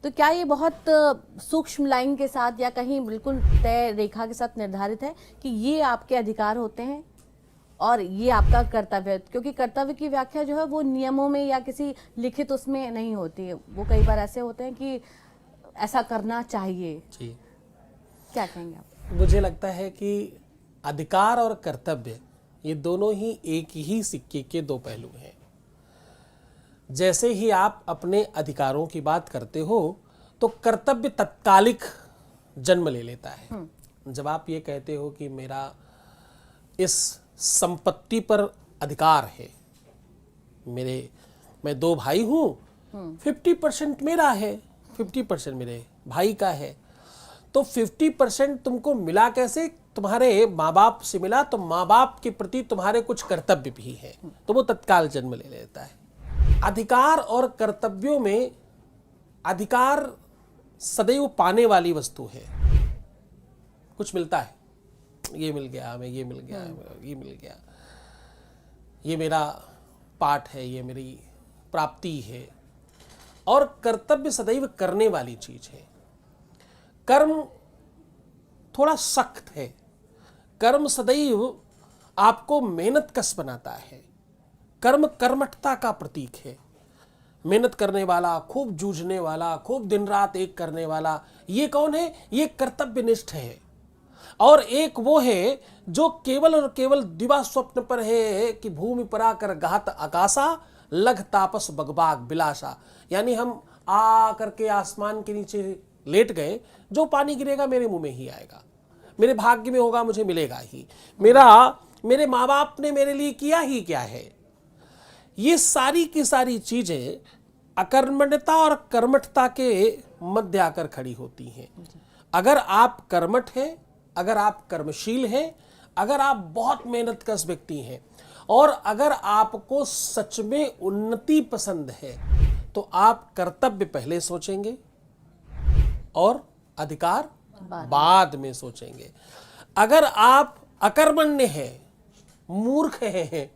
तो क्या ये बहुत सूक्ष्म लाइन के साथ या कहीं बिल्कुल तय रेखा के साथ निर्धारित है कि ये आपके अधिकार होते हैं और ये आपका कर्तव्य है? क्योंकि कर्तव्य की व्याख्या जो है वो नियमों में या किसी लिखित उसमें नहीं होती है, वो कई बार ऐसे होते हैं कि ऐसा करना चाहिए जी, क्या कहेंगे आप? मुझे लगता है कि अधिकार और कर्तव्य ये दोनों ही एक ही सिक्के के दो पहलू हैं। जैसे ही आप अपने अधिकारों की बात करते हो तो कर्तव्य तत्कालिक जन्म ले लेता है। जब आप ये कहते हो कि मेरा इस संपत्ति पर अधिकार है, मैं दो भाई हूं, 50% मेरा है, 50% मेरे भाई का है, तो 50% तुमको मिला कैसे? तुम्हारे माँ बाप से मिला, तो माँ बाप के प्रति तुम्हारे कुछ कर्तव्य भी है, तो वो तत्काल जन्म ले लेता है। अधिकार और कर्तव्यों में अधिकार सदैव पाने वाली वस्तु है, कुछ मिलता है, ये मिल गया हमें, ये मिल गया, ये मिल गया, ये मेरा पाठ है, ये मेरी प्राप्ति है। और कर्तव्य सदैव करने वाली चीज है। कर्म थोड़ा सख्त है, कर्म सदैव आपको मेहनत कश बनाता है। कर्म कर्मठता का प्रतीक है। मेहनत करने वाला, खूब जूझने वाला, खूब दिन रात एक करने वाला, ये कौन है? ये कर्तव्यनिष्ठ है। और एक वो है जो केवल और केवल दिवा स्वप्न पर है कि भूमि पर आकर गात आकाशा, लघ तापस बगबाग बिलासा। यानी हम आ करके आसमान के नीचे लेट गए, जो पानी गिरेगा मेरे मुंह में ही आएगा, मेरे भाग्य में होगा, मुझे मिलेगा ही। मेरे माँ बाप ने मेरे लिए किया ही क्या है? ये सारी की सारी चीजें अकर्मण्यता और कर्मठता के मध्य आकर खड़ी होती हैं। अगर आप कर्मठ हैं, अगर आप कर्मशील हैं, अगर आप बहुत मेहनतकश व्यक्ति हैं और अगर आपको सच में उन्नति पसंद है, तो आप कर्तव्य पहले सोचेंगे और अधिकार बाद में सोचेंगे। अगर आप अकर्मण्य हैं, मूर्ख हैं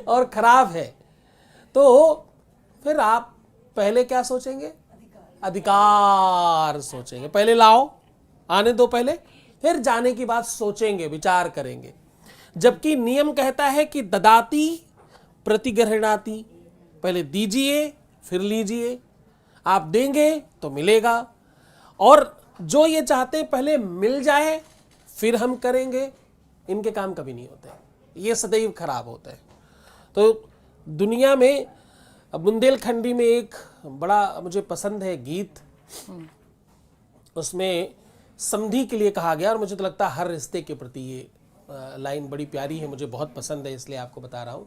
और खराब है, तो फिर आप पहले क्या सोचेंगे? अधिकार सोचेंगे। पहले लाओ, आने दो पहले, फिर जाने की बात सोचेंगे, विचार करेंगे। जबकि नियम कहता है कि ददाती प्रतिगृह्णाति, पहले दीजिए फिर लीजिए। आप देंगे तो मिलेगा, और जो ये चाहते हैं पहले मिल जाए फिर हम करेंगे, इनके काम कभी नहीं होते, ये सदैव खराब होते हैं। तो दुनिया में बुंदेलखंडी में एक बड़ा मुझे पसंद है गीत, उसमें समधी के लिए कहा गया, और मुझे तो लगता है हर रिश्ते के प्रति ये लाइन बड़ी प्यारी है, मुझे बहुत पसंद है, इसलिए आपको बता रहा हूँ।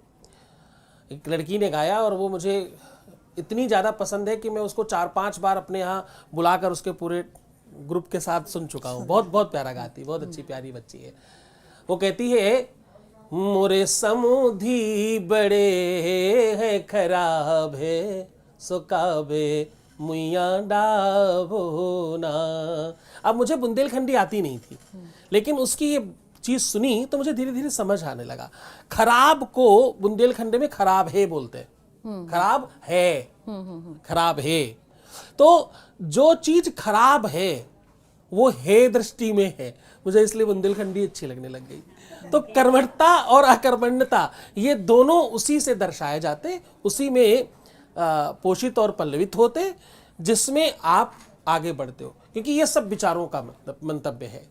एक लड़की ने गाया और वो मुझे इतनी ज़्यादा पसंद है कि मैं उसको 4-5 बार अपने यहाँ बुलाकर उसके पूरे ग्रुप के साथ सुन चुका हूँ। बहुत बहुत प्यारा गाती, बहुत अच्छी प्यारी बच्ची है। वो कहती है, मोरे समुधी बड़े हैं खराब है, सो काबे मुइया डाबो ना। अब मुझे बुंदेलखंडी आती नहीं थी, लेकिन उसकी ये चीज सुनी तो मुझे धीरे धीरे समझ आने लगा। खराब को बुंदेलखंडी में खराब है बोलते हैं, खराब है, खराब है। तो जो चीज खराब है वो है दृष्टि में है, मुझे इसलिए बुंदेलखंडी अच्छी लगने लग गई। तो कर्मठता और अकर्मण्यता ये दोनों उसी से दर्शाए जाते, उसी में पोषित और पल्लवित होते, जिसमें आप आगे बढ़ते हो, क्योंकि ये सब विचारों का मंतव्य है।